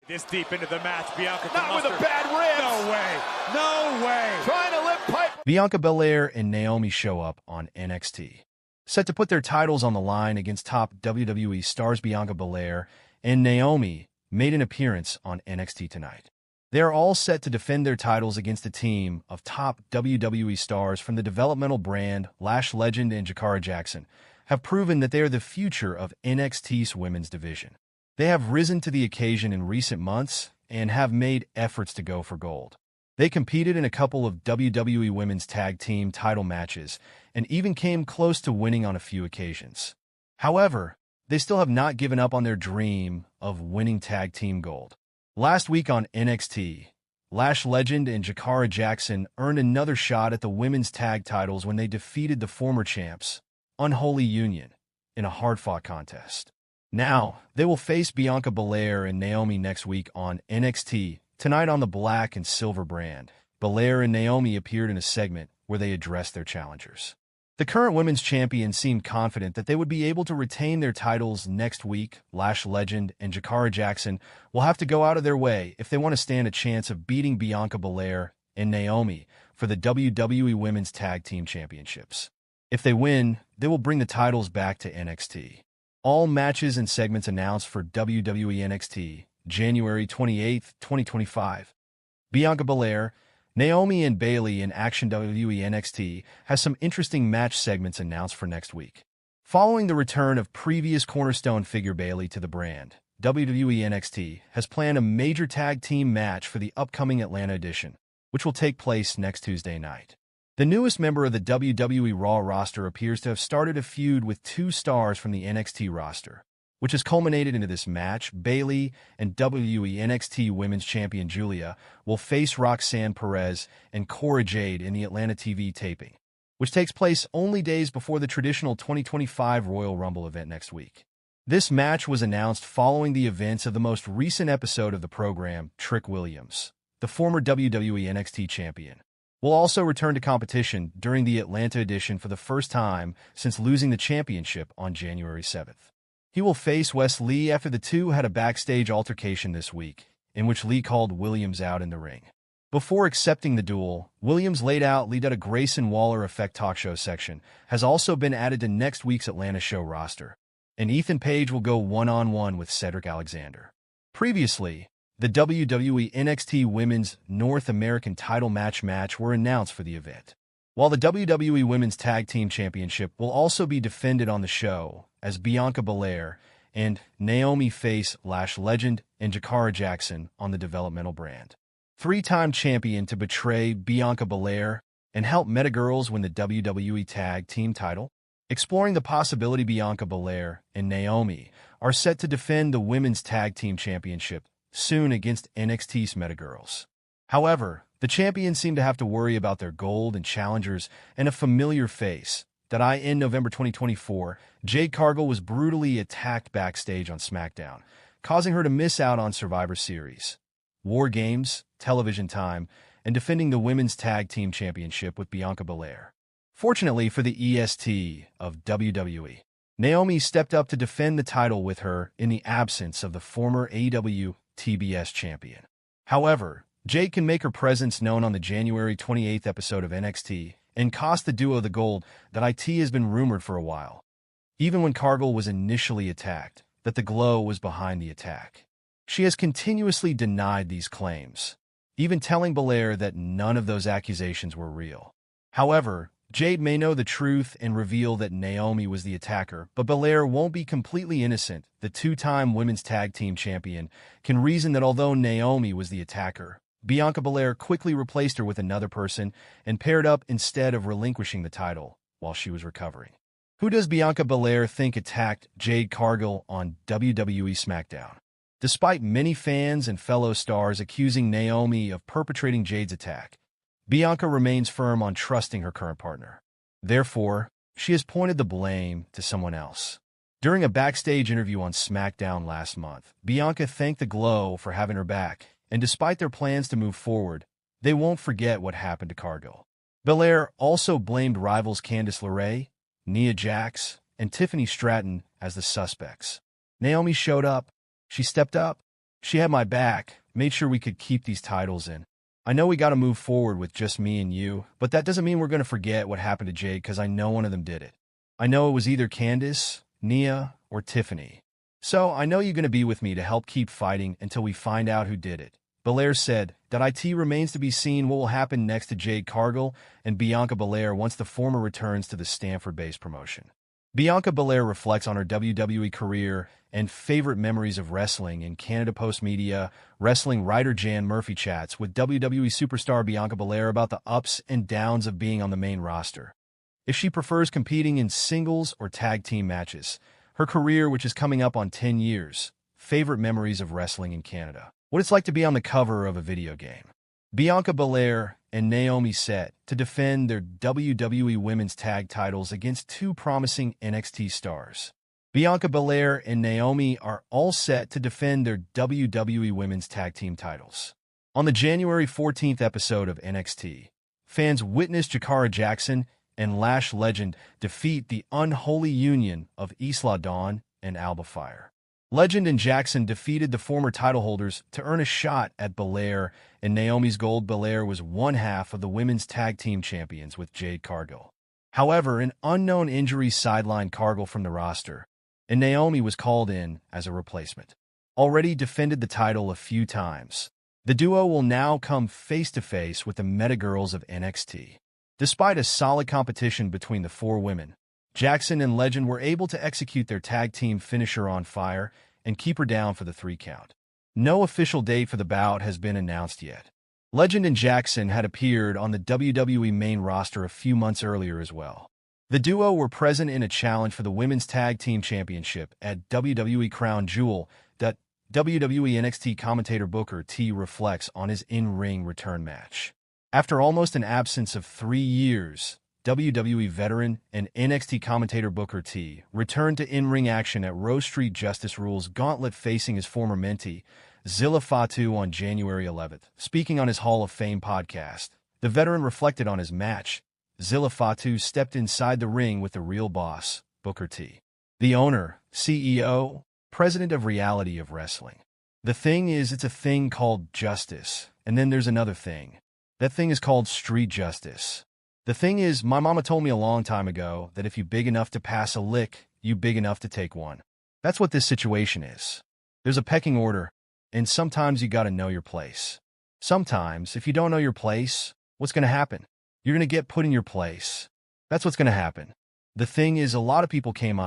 This deep into the match, Bianca not with a bad rib. No way. No way. Trying to lift pipe. Bianca Belair and Naomi show up on NXT. Set to put their titles on the line against top WWE stars, Bianca Belair and Naomi made an appearance on NXT tonight. They are all set to defend their titles against a team of top WWE stars from the developmental brand. Lash legend and Jakara have proven that they are the future of NXT's women's division. They have risen to the occasion in recent months and have made efforts to go for gold. They competed in a couple of WWE Women's Tag Team title matches and even came close to winning on a few occasions. However, they still have not given up on their dream of winning tag team gold. Last week on NXT, Lash legend and Jakara earned another shot at the women's tag titles when they defeated the former champs, Unholy Union, in a hard-fought contest. Now, they will face Bianca Belair and Naomi next week on NXT, tonight on the Black and Silver brand. Belair and Naomi appeared in a segment where they addressed their challengers. The current women's champions seemed confident that they would be able to retain their titles next week. Lash legend and Jakara will have to go out of their way if they want to stand a chance of beating Bianca Belair and Naomi for the WWE Women's Tag Team Championships. If they win, they will bring the titles back to NXT. All matches and segments announced for WWE NXT, January 28, 2025. Bianca Belair, Naomi and Bayley in Action. WWE NXT has some interesting match segments announced for next week. Following the return of previous cornerstone figure Bayley to the brand, WWE NXT has planned a major tag team match for the upcoming Atlanta edition, which will take place next Tuesday night. The newest member of the WWE Raw roster appears to have started a feud with two stars from the NXT roster, which has culminated into this match. Bayley and WWE NXT Women's Champion Julia will face Roxanne, Perez, and Cora Jade in the Atlanta TV taping, which takes place only days before the traditional 2025 Royal Rumble event next week. This match was announced following the events of the most recent episode of the program. Trick Williams, the former WWE NXT champion, will also return to competition during the Atlanta edition for the first time since losing the championship on January 7th. He will face Wes Lee after the two had a backstage altercation this week, in which Lee called Williams out in the ring. Before accepting the duel, Williams laid out Lee that a Grayson Waller Effect talk show section has also been added to next week's Atlanta show roster, and Ethan Page will go one-on-one with Cedric Alexander. Previously, the WWE NXT Women's North American title match were announced for the event, while the WWE Women's Tag Team Championship will also be defended on the show as Bianca Belair and Naomi face Lash legend and Jakara on the developmental brand. Three-time champion to betray Bianca Belair and help Meta Girls win the WWE Tag Team title. Exploring the possibility Bianca Belair and Naomi are set to defend the Women's Tag Team Championship soon against NXT's Meta Girls. However, the champions seem to have to worry about their gold and challengers and a familiar face. In November 2024, Jade Cargill was brutally attacked backstage on SmackDown, causing her to miss out on Survivor Series, War Games, television time, and defending the Women's Tag Team Championship with Bianca Belair. Fortunately for the EST of WWE, Naomi stepped up to defend the title with her in the absence of the former AEW TBS champion. However, Jade can make her presence known on the January 28th episode of NXT and cost the duo the gold that IT has been rumored for a while. Even when Cargill was initially attacked, that the Glow was behind the attack. She has continuously denied these claims, even telling Belair that none of those accusations were real. However, Jade may know the truth and reveal that Naomi was the attacker, but Belair won't be completely innocent. The two-time Women's Tag Team Champion can reason that although Naomi was the attacker, Bianca Belair quickly replaced her with another person and paired up instead of relinquishing the title while she was recovering. Who does Bianca Belair think attacked Jade Cargill on WWE SmackDown? Despite many fans and fellow stars accusing Naomi of perpetrating Jade's attack, Bianca remains firm on trusting her current partner. Therefore, she has pointed the blame to someone else. During a backstage interview on SmackDown last month, Bianca thanked the Glow for having her back, and despite their plans to move forward, they won't forget what happened to Cargill. Belair also blamed rivals Candice LeRae, Nia Jax, and Tiffany Stratton as the suspects. Naomi showed up. She stepped up. She had my back, made sure we could keep these titles in. I know we got to move forward with just me and you, but that doesn't mean we're going to forget what happened to Jade because I know one of them did it. I know it was either Candice, Nia, or Tiffany. So I know you're going to be with me to help keep fighting until we find out who did it. Belair said that it remains to be seen what will happen next to Jade Cargill and Bianca Belair once the former returns to the Stanford-based promotion. Bianca Belair reflects on her WWE career and favorite memories of wrestling in Canada post-media. Wrestling writer Jan Murphy chats with WWE superstar Bianca Belair about the ups and downs of being on the main roster. If she prefers competing in singles or tag team matches, her career, which is coming up on 10 years, favorite memories of wrestling in Canada, what it's like to be on the cover of a video game. Bianca Belair and Naomi set to defend their WWE Women's Tag titles against two promising NXT stars. Bianca Belair and Naomi are all set to defend their WWE Women's Tag Team titles. On the January 14th episode of NXT, fans witnessed Jakara Jackson and Lash Legend defeat the Unholy Union of Isla Dawn and Alba Fire. Legend and Jackson defeated the former title holders to earn a shot at Belair and Naomi's gold. Belair was one half of the women's tag team champions with Jade Cargill. However, an unknown injury sidelined Cargill from the roster, and Naomi was called in as a replacement. Already defended the title a few times, the duo will now come face-to-face with the Meta Girls of NXT. Despite a solid competition between the four women, Jackson and Legend were able to execute their tag team finisher on Fire and keep her down for the 3 count. No official date for the bout has been announced yet. Legend and Jackson had appeared on the WWE main roster a few months earlier as well. The duo were present in a challenge for the Women's Tag Team Championship at WWE Crown Jewel that WWE NXT commentator Booker T reflects on his in-ring return match. After almost an absence of 3 years, WWE veteran and NXT commentator Booker T returned to in-ring action at Rose Street Justice Rules Gauntlet facing his former mentee, Zilla Fatu, on January 11th. Speaking on his Hall of Fame podcast, the veteran reflected on his match. Zilla Fatu stepped inside the ring with the real boss, Booker T, the owner, CEO, president of reality of wrestling. The thing is, it's a thing called justice, and then there's another thing. That thing is called street justice. The thing is, my mama told me a long time ago that if you big enough to pass a lick, you big enough to take one. That's what this situation is. There's a pecking order, and sometimes you gotta know your place. Sometimes, if you don't know your place, what's gonna happen? You're gonna get put in your place. That's what's gonna happen. The thing is, a lot of people came